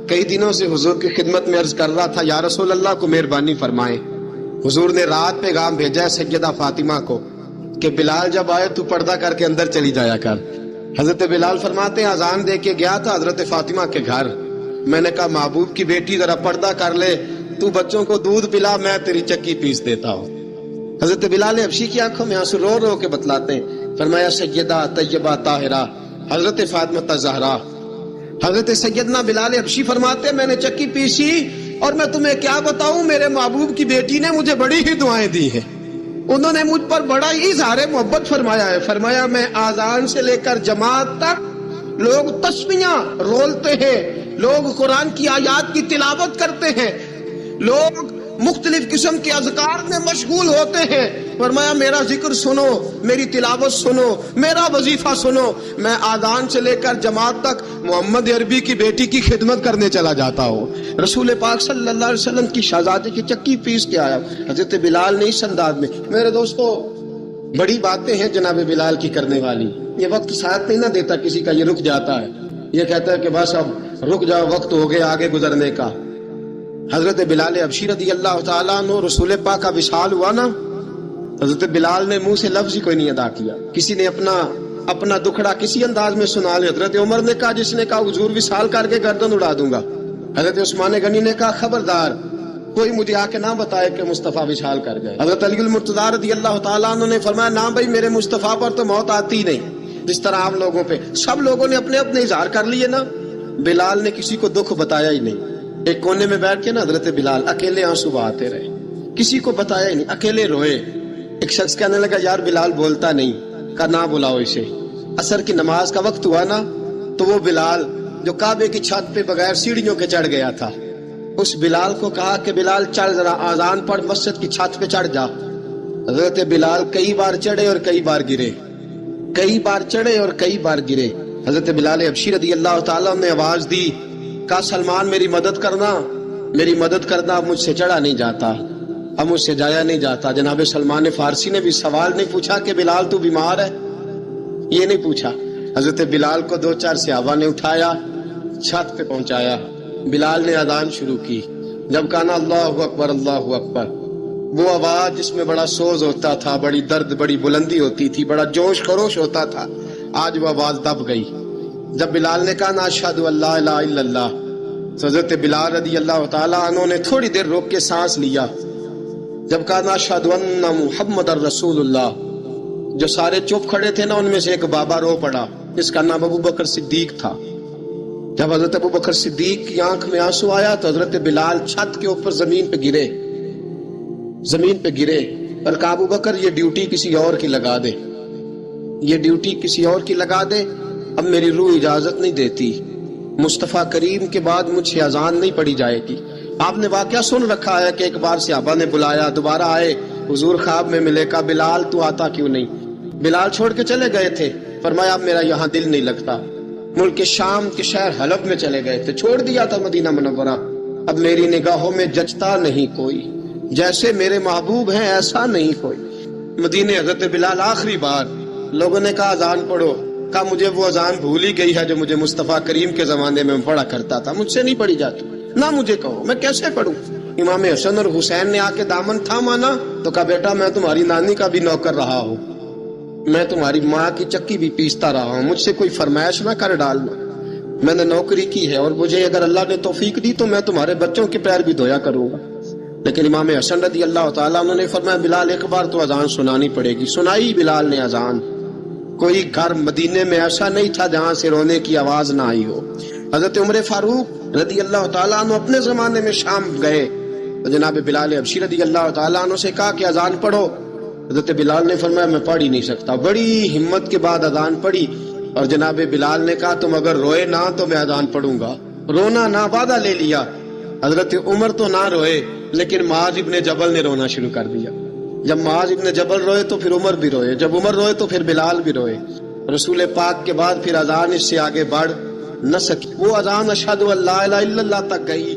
کئی دنوں سے حضور کی خدمت میں عرض کر رہا تھا یا رسول اللہ کو مہربانی فرمائیں۔ حضور نے رات پیغام بھیجا ہے سیدہ فاطمہ کو کہ بلال جب آئے تو پردہ کر کے اندر چلی جایا کر۔ حضرت بلال فرماتے ہیں اذان دے کے گیا تھا حضرت فاطمہ کے گھر، میں نے کہا محبوب کی بیٹی ذرا پردہ کر لے، تو بچوں کو دودھ پلا، میں تیری چکی پیس دیتا ہوں۔ حضرت بلال حبشی کی آنکھوں میں آنسو رو رو کے بتلاتے ہیں، فرمایا سیدہ طیبہ طاہرہ حضرت فاطمہ الزہرا۔ حضرت سیدنا بلال حبشی فرماتے ہیں میں نے چکی پیسی اور میں تمہیں کیا بتاؤں، میرے محبوب کی بیٹی نے مجھے بڑی ہی دعائیں دی ہیں، انہوں نے مجھ پر بڑا ہی اظہار محبت فرمایا ہے۔ فرمایا میں آذان سے لے کر جماعت تک لوگ تسبیحاں رولتے ہیں، لوگ قرآن کی آیات کی تلاوت کرتے ہیں، لوگ مختلف قسم کے اذکار میں مشغول ہوتے ہیں۔ فرمایا میرا ذکر سنو، میری تلاوت سنو، میرا وظیفہ سنو، میں آذان سے لے کر جماعت تک محمد عربی کی بیٹی کی خدمت کرنے چلا جاتا ہوں۔ رسول پاک صلی اللہ علیہ وسلم کی شہزادی کی چکی پیس کے آیا۔ حضرت بلال نے اس انداز میں، میرے دوستو بڑی باتیں ہیں جناب بلال کی کرنے والی، یہ وقت ساتھ نہیں نہ دیتا کسی کا، یہ رک جاتا ہے، یہ کہتا ہے کہ بس اب رک جاؤ، وقت ہو گیا آگے گزرنے کا۔ حضرت بلال حبشی رضی اللہ تعالیٰ عنہ رسول پاک کا وصال ہوا نا، حضرت بلال نے منہ سے لفظ ہی کوئی نہیں ادا کیا. کسی نے اپنا دکھڑا کسی انداز میں سنا لیا. حضرت عمر نے کہا، جس نے کہا حضور وصال کر کے گردن اڑا دوں گا. حضرت عثمان غنی نے کہا، خبردار کوئی مجھے آ کے نہ بتائے کہ مصطفیٰ وصال کر گئے. حضرت علی المرتضیٰ رضی اللہ تعالیٰ عنہ نے فرمایا، نہ بھائی میرے مصطفیٰ پر تو موت آتی نہیں جس طرح آپ لوگوں پہ. سب لوگوں نے اپنے اپنے اظہار کر لیے نا، بلال نے کسی کو دکھ بتایا ہی نہیں. ایک کونے میں بیٹھ کے نا حضرت بلال اکیلے آنسو بہاتے رہے، کسی کو بتایا ہی نہیں، اکیلے روئے. ایک شخص کہنے لگا، یار بلال بولتا نہیں. کہا نہ بلاؤ اسے. عصر کی نماز کا وقت ہوا نا، تو وہ بلال جو کعبے کی چھت پہ بغیر سیڑھیوں کے چڑھ گیا تھا، اس بلال کو کہا کہ بلال چڑھ ذرا، آذان پڑھ، مسجد کی چھت پہ چڑھ جا. حضرت بلال کئی بار چڑھے اور کئی بار گرے، کئی بار چڑھے اور کئی بار گرے. حضرت بلال حبشی رضی اللہ تعالیٰ نے آواز دی، کہا سلمان میری مدد کرنا، میری مدد کرنا. اب مجھ سے چڑھا نہیں جاتا، اب مجھ سے جایا نہیں جاتا. جناب سلمان فارسی نے بھی سوال نہیں پوچھا کہ بلال تو بیمار ہے، یہ نہیں پوچھا. حضرت بلال کو 2-4 صحابہ نے اٹھایا، چھت پہ پہنچایا. بلال نے اذان شروع کی. جب کہا نا اللہ اکبر اللہ اکبر، وہ آواز جس میں بڑا سوز ہوتا تھا، بڑی درد، بڑی بلندی ہوتی تھی، بڑا جوش خروش ہوتا تھا، آج وہ آواز دب گئی. جب بلال نے کہا نا اشہد ان لا الہ الا اللہ، تو حضرت بلال رضی اللہ تعالیٰ عنہ نے تھوڑی دیر روک کے سانس لیا. جب کہا نا اشہد ان محمد الرسول اللہ، جو سارے چپ کھڑے تھے نا، ان میں سے ایک بابا رو پڑا، جس کا نام ابو بکر صدیق تھا. جب حضرت ابو بکر صدیق کی آنکھ میں آنسو آیا تو حضرت بلال چھت کے اوپر زمین پہ گرے، زمین پہ گرے اور کہا ابو بکر یہ ڈیوٹی کسی اور کی لگا دے، یہ ڈیوٹی کسی اور کی لگا دے، اب میری روح اجازت نہیں دیتی، مصطفیٰ کریم کے بعد مجھ سے اذان نہیں پڑھی جائے گی. آپ نے واقعہ سن رکھا ہے کہ ایک بار صحابہ نے بلایا، دوبارہ آئے، حضور خواب میں ملے. کہا بلال تو آتا کیوں نہیں؟ بلال چھوڑ کے چلے گئے تھے. فرمایا اب میرا یہاں دل نہیں لگتا. ملک شام کے شہر حلب میں چلے گئے تھے، چھوڑ دیا تھا مدینہ منورہ. اب میری نگاہوں میں جچتا نہیں کوئی، جیسے میرے محبوب ہیں ایسا نہیں کوئی. مدینے حضرت بلال آخری بار. لوگوں نے کہا اذان پڑھو. کہا مجھے وہ اذان بھول ہی گئی ہے جو مجھے مصطفیٰ کریم کے زمانے میں پڑھا کرتا تھا، مجھ سے نہیں پڑھی جاتی، نہ مجھے کہو، میں کیسے پڑھوں؟ امام حسن اور حسین نے آ کے دامن تھاما نا، تو کہا بیٹا میں تمہاری نانی کا بھی نوکر رہا ہوں، میں تمہاری ماں کی چکی بھی پیستا رہا ہوں، مجھ سے کوئی فرمائش نہ کر ڈالنا. میں نے نوکری کی ہے اور مجھے اگر اللہ نے توفیق دی تو میں تمہارے بچوں کے پیر بھی دھویا کروں گا. لیکن امام حسن رضی اللہ تعالیٰ عنہ نے فرمایا بلال ایک بار تو اذان سنانی پڑے گی. سنائی بلال نے اذان. کوئی گھر مدینے میں ایسا نہیں تھا جہاں سے رونے کی آواز نہ آئی ہو. حضرت عمر فاروق رضی اللہ تعالیٰ عنہ اپنے زمانے میں شام گئے تو جناب بلال حبشی رضی اللہ تعالیٰ عنہ سے کہا کہ اذان پڑھو. حضرت بلال نے فرمایا میں پڑھ ہی نہیں سکتا. بڑی ہمت کے بعد اذان پڑھی اور جناب بلال نے کہا تم اگر روئے نہ تو میں اذان پڑھوں گا. رونا نہ، وعدہ لے لیا. حضرت عمر تو نہ روئے لیکن معاذ ابن جبل نے رونا شروع کر دیا. جب معاذ ابن جبل روئے تو پھر عمر بھی روئے، جب عمر روئے تو پھر بلال بھی روئے. رسول پاک کے بعد پھر اذان اس سے آگے بڑھ نہ سکی. وہ اذان اشہد ان لا الہ الا اللہ تک گئی.